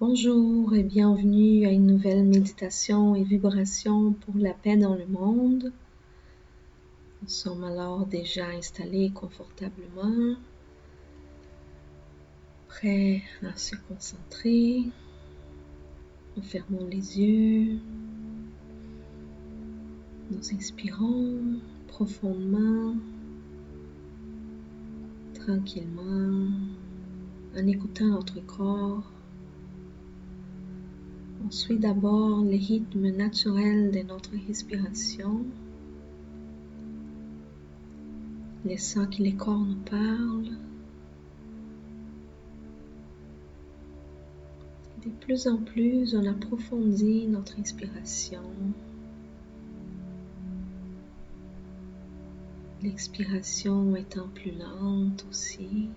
Bonjour et bienvenue à une nouvelle méditation et vibration pour la paix dans le monde. Nous sommes alors déjà installés confortablement, prêts à se concentrer. Nous fermons les yeux, nous inspirons profondément, tranquillement, en écoutant notre corps. On suit d'abord les rythmes naturels de notre respiration, laissant que les corps nous parlent. De plus en plus, on approfondit notre inspiration. L'expiration étant plus lente aussi.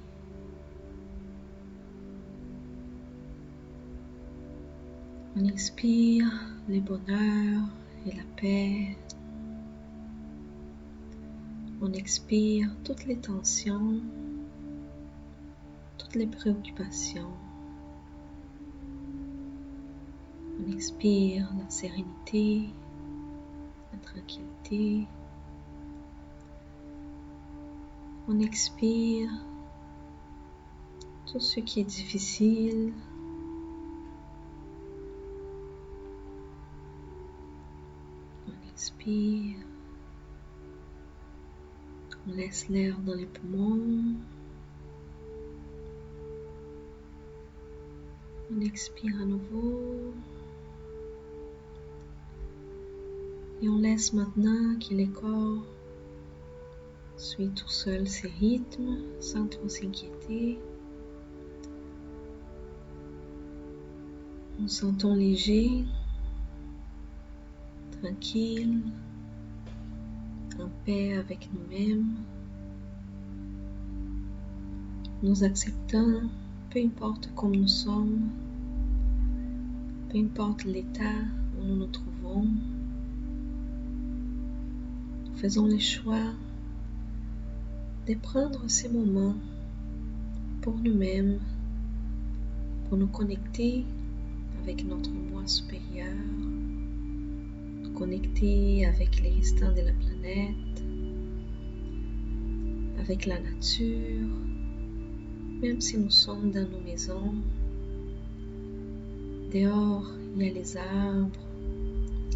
On expire le bonheur et la paix. On expire toutes les tensions, toutes les préoccupations. On expire la sérénité, la tranquillité. On expire tout ce qui est difficile. On expire. On laisse l'air dans les poumons. On expire à nouveau. Et on laisse maintenant que le corps suit tout seul ses rythmes sans trop s'inquiéter. Nous sentons léger, tranquille, en paix avec nous-mêmes. Nous acceptons, peu importe comme nous sommes, peu importe l'état où nous nous trouvons. Nous faisons le choix de prendre ces moments pour nous-mêmes, pour nous connecter avec notre moi supérieur, nous connecter avec les restants de la planète, avec la nature, même si nous sommes dans nos maisons. Dehors, il y a les arbres,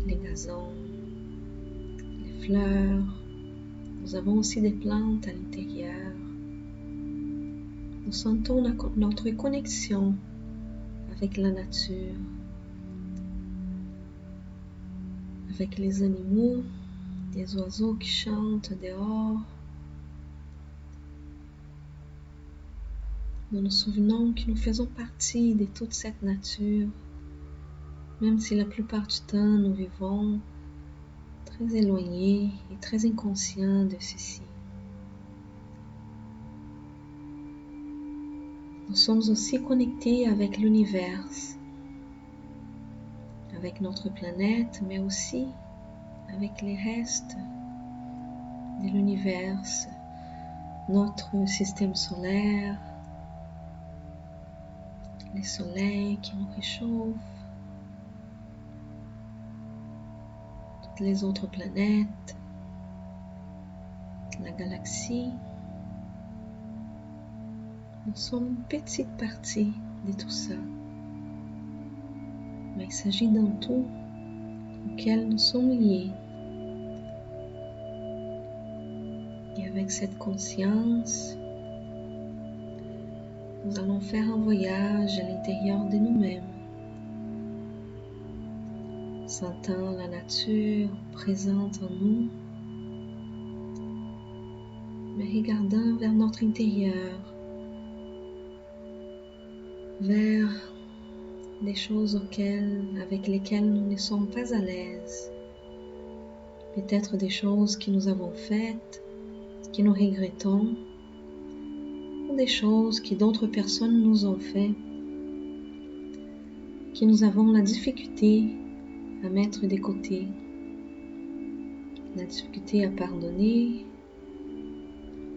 les gazons, les fleurs. Nous avons aussi des plantes à l'intérieur. Nous sentons notre connexion avec la nature, avec les animaux, des oiseaux qui chantent dehors. Nous nous souvenons que nous faisons partie de toute cette nature, même si la plupart du temps nous vivons très éloignés et très inconscients de ceci. Nous sommes aussi connectés avec l'univers, avec notre planète, mais aussi avec les restes de l'univers, notre système solaire, les soleils qui nous réchauffent, toutes les autres planètes, la galaxie. Nous sommes une petite partie de tout ça, mais il s'agit d'un tout auquel nous sommes liés. Et avec cette conscience, nous allons faire un voyage à l'intérieur de nous-mêmes, sentant la nature présente en nous, mais regardant vers notre intérieur, vers des choses avec lesquelles nous ne sommes pas à l'aise, peut-être des choses que nous avons faites, que nous regrettons, ou des choses que d'autres personnes nous ont fait, que nous avons la difficulté à mettre de côté, la difficulté à pardonner,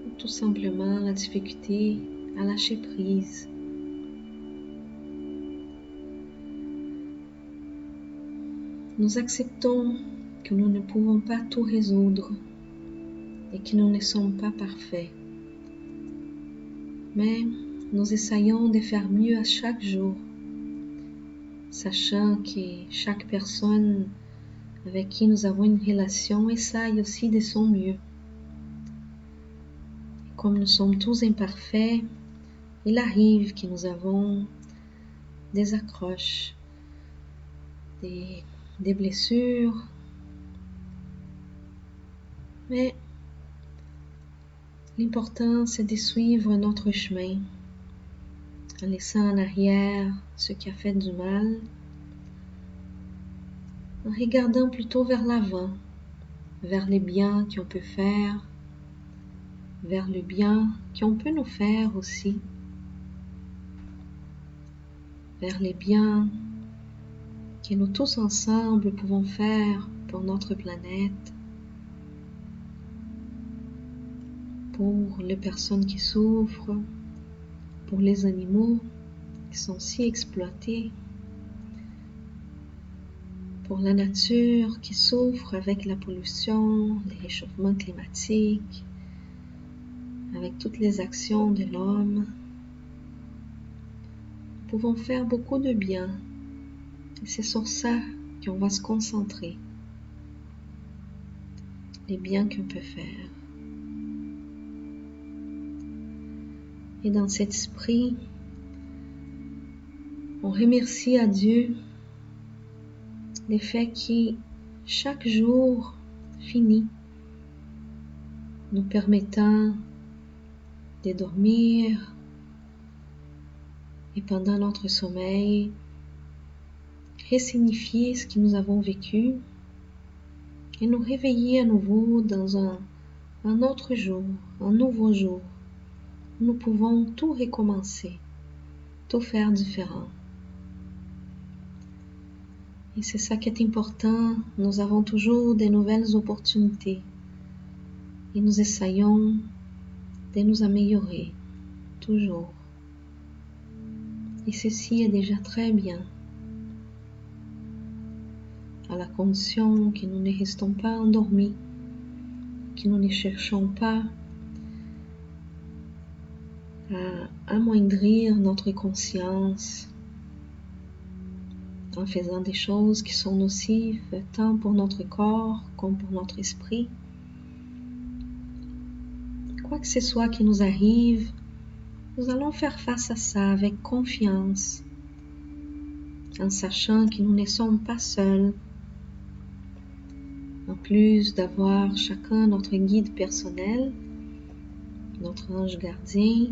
ou tout simplement la difficulté à lâcher prise. nous acceptons que nous ne pouvons pas tout résoudre et que nous ne sommes pas parfaits. Mais nous essayons de faire mieux à chaque jour, sachant que chaque personne avec qui nous avons une relation essaye aussi de son mieux. Comme nous sommes tous imparfaits, il arrive que nous avons des accroches, des blessures, mais l'important c'est de suivre notre chemin en laissant en arrière ce qui a fait du mal, en regardant plutôt vers l'avant, vers les biens qu'on peut faire, vers le bien qu'on peut nous faire aussi, vers les biens que nous tous ensemble pouvons faire pour notre planète, pour les personnes qui souffrent, pour les animaux qui sont si exploités, pour la nature qui souffre avec la pollution, les réchauffements climatiques, avec toutes les actions de l'homme. Nous pouvons faire beaucoup de bien et c'est sur ça qu'on va se concentrer, les biens qu'on peut faire. Et dans cet esprit, on remercie à Dieu le fait que chaque jour finit, nous permettant de dormir et pendant notre sommeil, ressignifier ce que nous avons vécu et nous réveiller à nouveau dans un autre jour, un nouveau jour. Nous pouvons tout recommencer, tout faire différent. Et c'est ça qui est important, nous avons toujours de nouvelles opportunités et nous essayons de nous améliorer, toujours. Et ceci est déjà très bien, à la condition que nous ne restons pas endormis, que nous ne cherchons pas à amoindrir notre conscience en faisant des choses qui sont nocives tant pour notre corps comme pour notre esprit. Quoi que ce soit qui nous arrive, nous allons faire face à ça avec confiance, en sachant que nous ne sommes pas seuls. En plus d'avoir chacun notre guide personnel, notre ange gardien,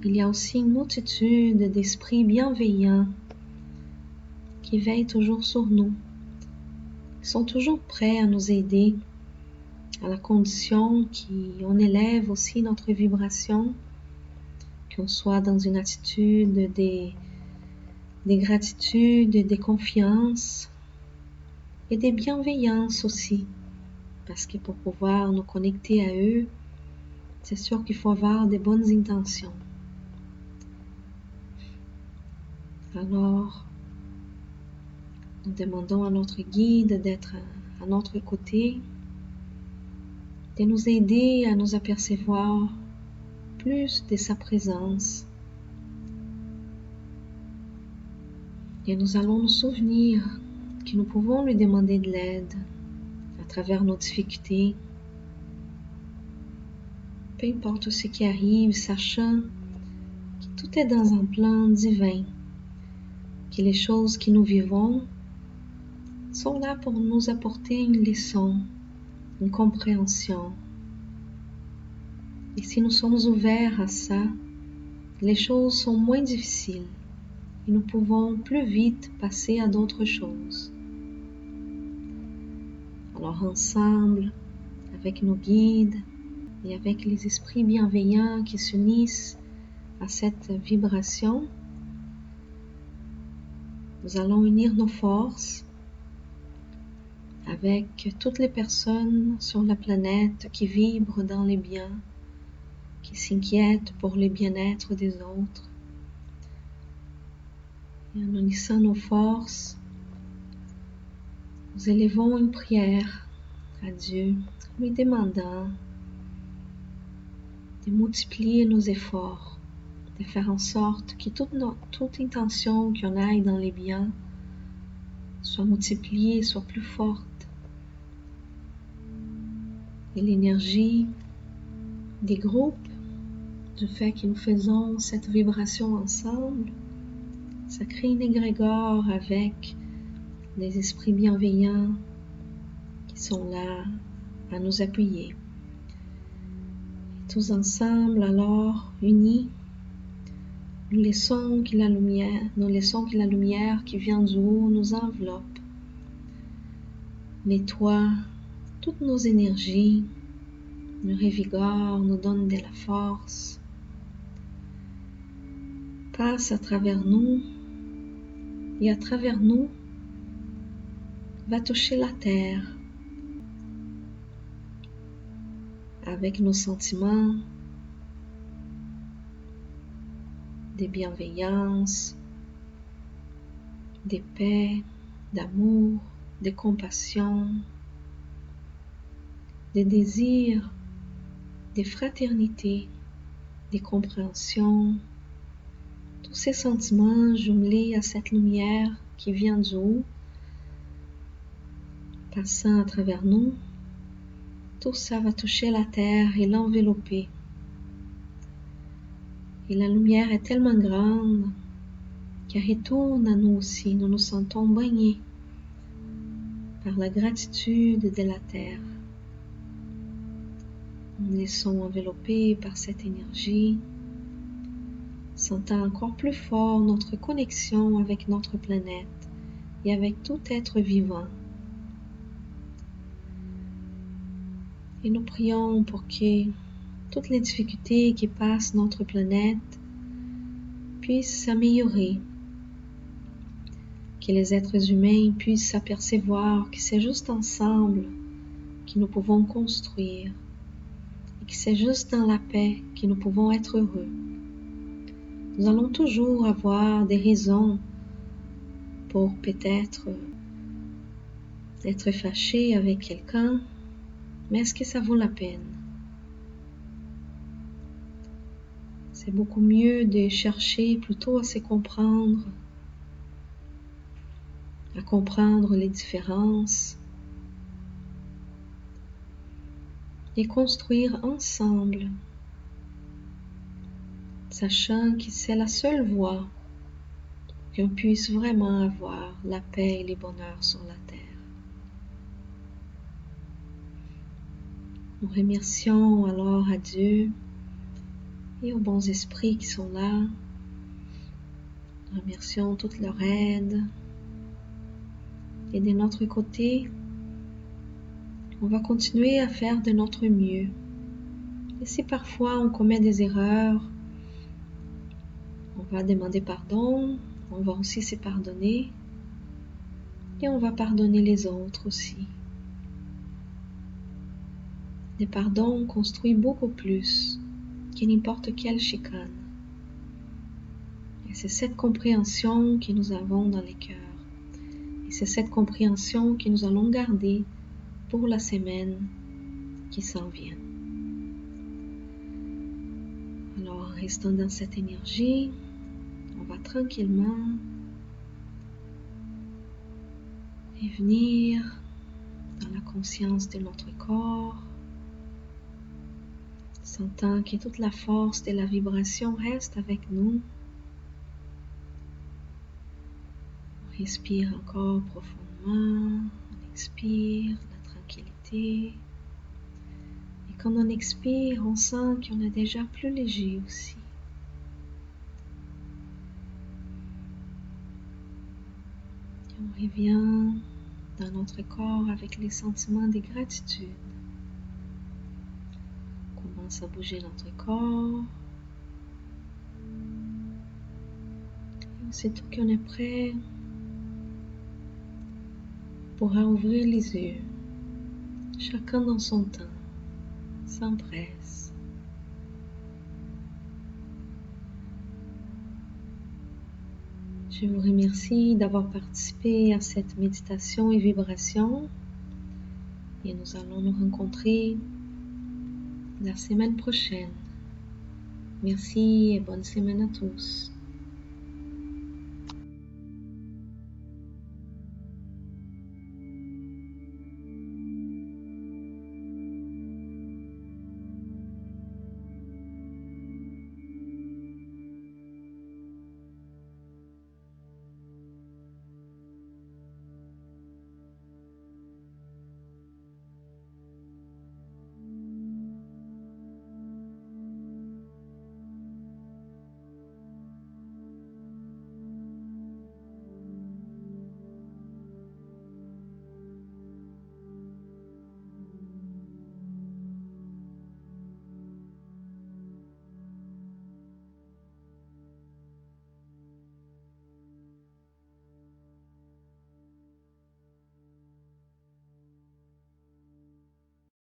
il y a aussi une multitude d'esprits bienveillants qui veillent toujours sur nous, qui sont toujours prêts à nous aider, à la condition qu'on élève aussi notre vibration, qu'on soit dans une attitude de gratitude, de confiance et de bienveillance aussi, parce que pour pouvoir nous connecter à eux, c'est sûr qu'il faut avoir de bonnes intentions. Alors, nous demandons à notre guide d'être à notre côté, de nous aider à nous apercevoir plus de sa présence. Et nous allons nous souvenir que nous pouvons lui demander de l'aide à travers nos difficultés, peu importe ce qui arrive, sachant que tout est dans un plan divin, que les choses que nous vivons sont là pour nous apporter une leçon, une compréhension. Et si nous sommes ouverts à ça, les choses sont moins difficiles et nous pouvons plus vite passer à d'autres choses. Alors ensemble, avec nos guides et avec les esprits bienveillants qui s'unissent à cette vibration, nous allons unir nos forces avec toutes les personnes sur la planète qui vibrent dans les biens, qui s'inquiètent pour le bien-être des autres. Et en unissant nos forces, nous élevons une prière à Dieu, lui demandant de multiplier nos efforts, de faire en sorte que toute intention qu'on aille dans les biens soit multipliée, soit plus forte. Et l'énergie des groupes, du fait que nous faisons cette vibration ensemble, ça crée une égrégore avec les esprits bienveillants qui sont là à nous appuyer. Et tous ensemble, alors, unis, nous laissons que la lumière qui vient du haut nous enveloppe, nettoie toutes nos énergies, nous revigore, nous donne de la force, passe à travers nous et à travers nous va toucher la terre avec nos sentiments de bienveillance, de paix, d'amour, de compassion, de désir, de fraternité, de compréhension, tous ces sentiments jumelés à cette lumière qui vient du haut, passant à travers nous, tout ça va toucher la terre et l'envelopper. Et la lumière est tellement grande qu'elle retourne à nous aussi. Nous nous sentons baignés par la gratitude de la terre. Nous nous laissons envelopper par cette énergie, sentant encore plus fort notre connexion avec notre planète et avec tout être vivant. Et nous prions pour que toutes les difficultés qui passent notre planète puissent s'améliorer, que les êtres humains puissent s'apercevoir que c'est juste ensemble que nous pouvons construire et que c'est juste dans la paix que nous pouvons être heureux. Nous allons toujours avoir des raisons pour peut-être être fâchés avec quelqu'un, mais est-ce que ça vaut la peine? C'est beaucoup mieux de chercher plutôt à se comprendre, à comprendre les différences et construire ensemble, sachant que c'est la seule voie qu'on puisse vraiment avoir la paix et le bonheur sur la terre. Nous remercions alors à Dieu et aux bons esprits qui sont là. Nous remercions toute leur aide. Et de notre côté, on va continuer à faire de notre mieux. Et si parfois on commet des erreurs, on va demander pardon, on va aussi se pardonner et on va pardonner les autres aussi. Le pardon construit beaucoup plus que n'importe quelle chicane. Et c'est cette compréhension que nous avons dans les cœurs. Et c'est cette compréhension que nous allons garder pour la semaine qui s'en vient. Alors, en restant dans cette énergie, on va tranquillement revenir dans la conscience de notre corps, sentant que toute la force de la vibration reste avec nous. On respire encore profondément, on expire la tranquillité. Et quand on expire, on sent qu'on est déjà plus léger aussi. Et on revient dans notre corps avec les sentiments de gratitude. On commence à bouger notre corps. Et aussitôt qu'on est prêt, on pourra ouvrir les yeux, chacun dans son temps, sans presse. Je vous remercie d'avoir participé à cette méditation et vibration et nous allons nous rencontrer la semaine prochaine. Merci et bonne semaine à tous.